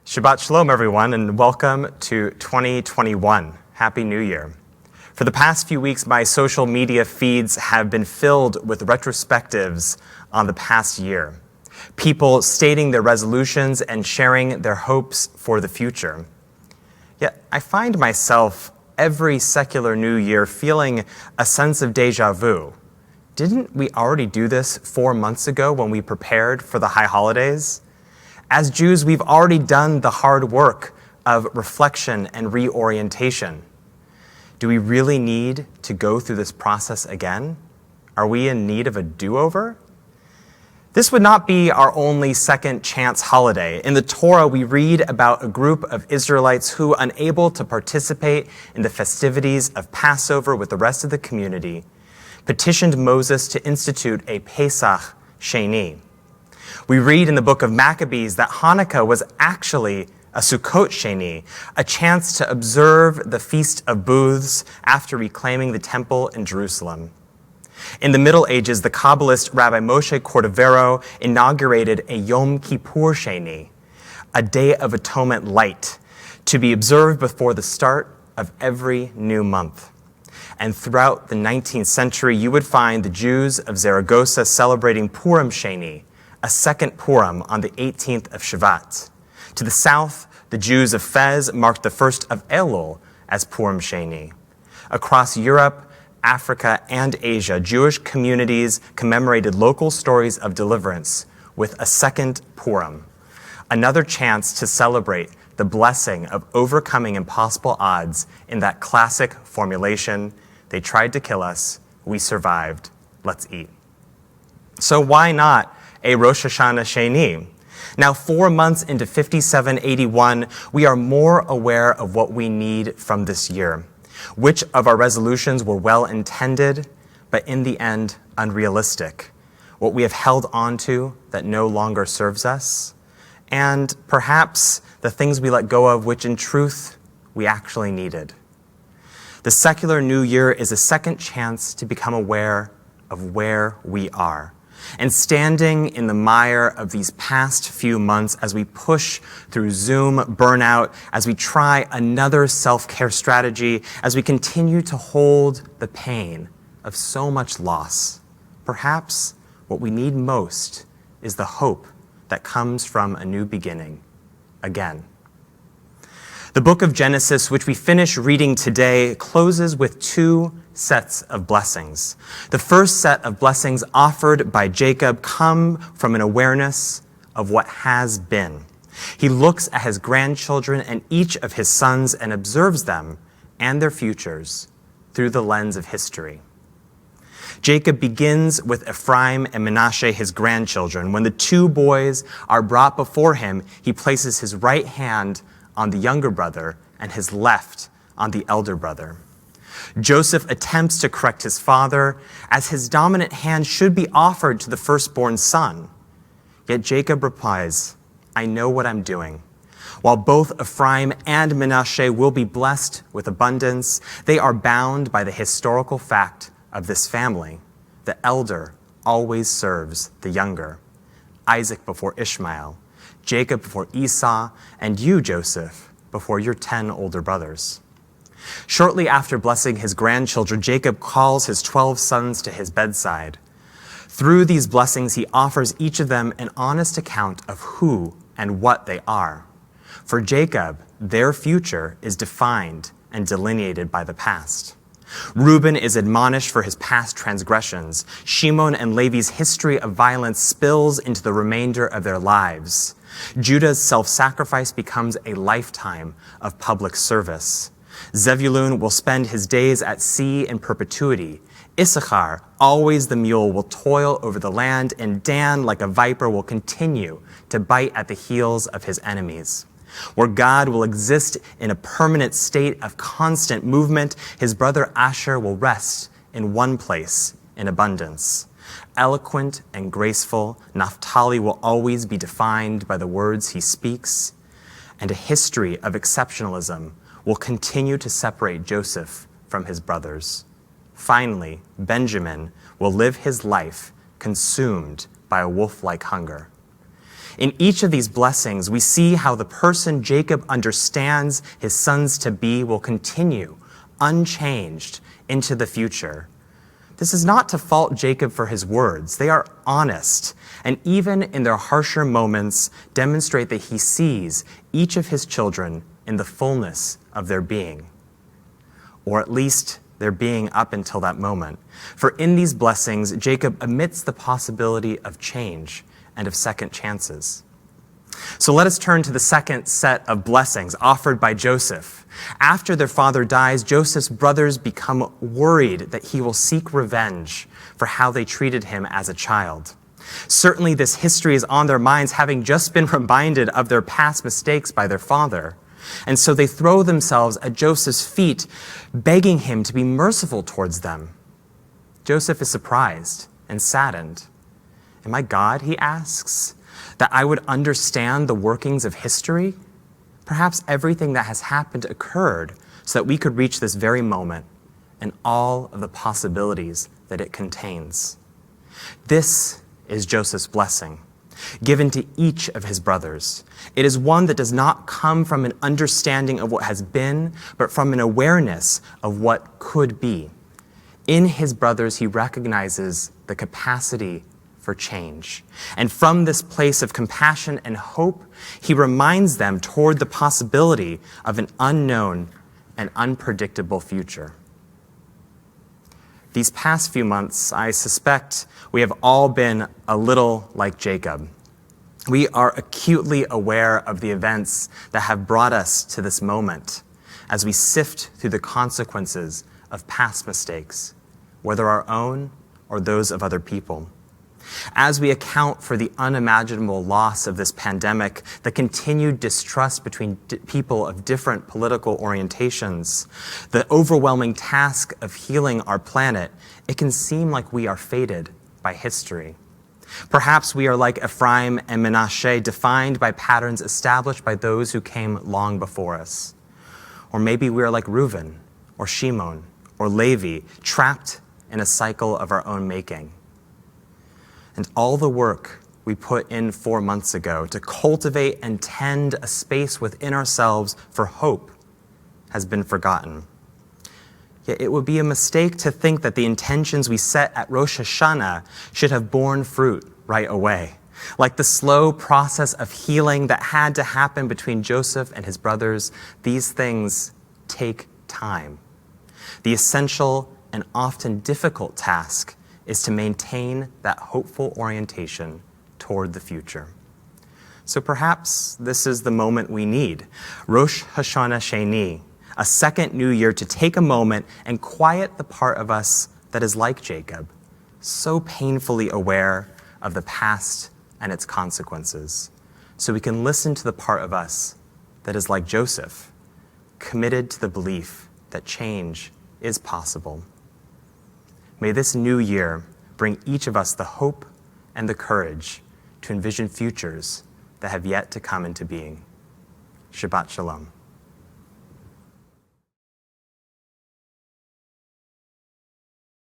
Shabbat Shalom, everyone, and welcome to 2021. Happy New Year. For the past few weeks, my social media feeds have been filled with retrospectives on the past year. People stating their resolutions and sharing their hopes for the future. Yet I find myself every secular New Year feeling a sense of deja vu. Didn't we already do this 4 months ago when we prepared for the high holidays? As Jews, we've already done the hard work of reflection and reorientation. Do we really need to go through this process again? Are we in need of a do-over? This would not be our only second chance holiday. In the Torah, we read about a group of Israelites who, unable to participate in the festivities of Passover with the rest of the community, petitioned Moses to institute a Pesach Sheni. We read in the book of Maccabees that Hanukkah was actually a Sukkot Sheni, a chance to observe the Feast of Booths after reclaiming the temple in Jerusalem. In the Middle Ages, the Kabbalist Rabbi Moshe Cordovero inaugurated a Yom Kippur Sheni, a Day of Atonement light, to be observed before the start of every new month. And throughout the 19th century, you would find the Jews of Zaragoza celebrating Purim Sheni, a second Purim on the 18th of Shvat. To the south, the Jews of Fez marked the first of Elul as Purim Sheni. Across Europe, Africa, and Asia, Jewish communities commemorated local stories of deliverance with a second Purim, another chance to celebrate the blessing of overcoming impossible odds in that classic formulation, "They tried to kill us, we survived, let's eat." So why not a Rosh Hashanah Sheni? Now, 4 months into 5781, we are more aware of what we need from this year. Which of our resolutions were well-intended, but in the end, unrealistic? What we have held on to that no longer serves us? And perhaps the things we let go of, which in truth, we actually needed. The secular New Year is a second chance to become aware of where we are. And standing in the mire of these past few months as we push through Zoom burnout, as we try another self-care strategy, as we continue to hold the pain of so much loss, perhaps what we need most is the hope that comes from a new beginning, again. The book of Genesis, which we finish reading today, closes with 2 sets of blessings. The first set of blessings offered by Jacob come from an awareness of what has been. He looks at his grandchildren and each of his sons and observes them and their futures through the lens of history. Jacob begins with Ephraim and Manasseh, his grandchildren. When the 2 boys are brought before him, he places his right hand on the younger brother and his left on the elder brother. Joseph attempts to correct his father, as his dominant hand should be offered to the firstborn son. Yet Jacob replies, "I know what I'm doing." While both Ephraim and Manasseh will be blessed with abundance, they are bound by the historical fact of this family. The elder always serves the younger. Isaac before Ishmael, Jacob before Esau, and you, Joseph, before your 10 older brothers. Shortly after blessing his grandchildren, Jacob calls his 12 sons to his bedside. Through these blessings, he offers each of them an honest account of who and what they are. For Jacob, their future is defined and delineated by the past. Reuben is admonished for his past transgressions. Shimon and Levi's history of violence spills into the remainder of their lives. Judah's self-sacrifice becomes a lifetime of public service. Zebulun will spend his days at sea in perpetuity. Issachar, always the mule, will toil over the land, and Dan, like a viper, will continue to bite at the heels of his enemies. Where God will exist in a permanent state of constant movement, his brother Asher will rest in one place in abundance. Eloquent and graceful, Naphtali will always be defined by the words he speaks, and a history of exceptionalism will continue to separate Joseph from his brothers. Finally, Benjamin will live his life consumed by a wolf-like hunger. In each of these blessings, we see how the person Jacob understands his sons to be will continue unchanged into the future. This is not to fault Jacob for his words. They are honest, and even in their harsher moments, demonstrate that he sees each of his children in the fullness of their being, or at least their being up until that moment. For in these blessings, Jacob admits the possibility of change and of second chances. So let us turn to the second set of blessings offered by Joseph. After their father dies, Joseph's brothers become worried that he will seek revenge for how they treated him as a child. Certainly this history is on their minds, having just been reminded of their past mistakes by their father. And so they throw themselves at Joseph's feet, begging him to be merciful towards them. Joseph is surprised and saddened. Am I God, he asks, that I would understand the workings of history? Perhaps everything that has happened occurred so that we could reach this very moment and all of the possibilities that it contains. This is Joseph's blessing, given to each of his brothers. It is one that does not come from an understanding of what has been, but from an awareness of what could be. In his brothers, he recognizes the capacity for change. And from this place of compassion and hope, he reminds them toward the possibility of an unknown and unpredictable future. These past few months, I suspect we have all been a little like Jacob. We are acutely aware of the events that have brought us to this moment as we sift through the consequences of past mistakes, whether our own or those of other people. As we account for the unimaginable loss of this pandemic, the continued distrust between people of different political orientations, the overwhelming task of healing our planet, it can seem like we are fated by history. Perhaps we are like Ephraim and Manasseh, defined by patterns established by those who came long before us. Or maybe we are like Reuben or Shimon or Levi, trapped in a cycle of our own making. And all the work we put in 4 months ago to cultivate and tend a space within ourselves for hope has been forgotten. Yet it would be a mistake to think that the intentions we set at Rosh Hashanah should have borne fruit right away. Like the slow process of healing that had to happen between Joseph and his brothers, these things take time. The essential and often difficult task is to maintain that hopeful orientation toward the future. So perhaps this is the moment we need, Rosh Hashanah Sheni, a second new year to take a moment and quiet the part of us that is like Jacob, so painfully aware of the past and its consequences, so we can listen to the part of us that is like Joseph, committed to the belief that change is possible. May this new year bring each of us the hope and the courage to envision futures that have yet to come into being. Shabbat Shalom.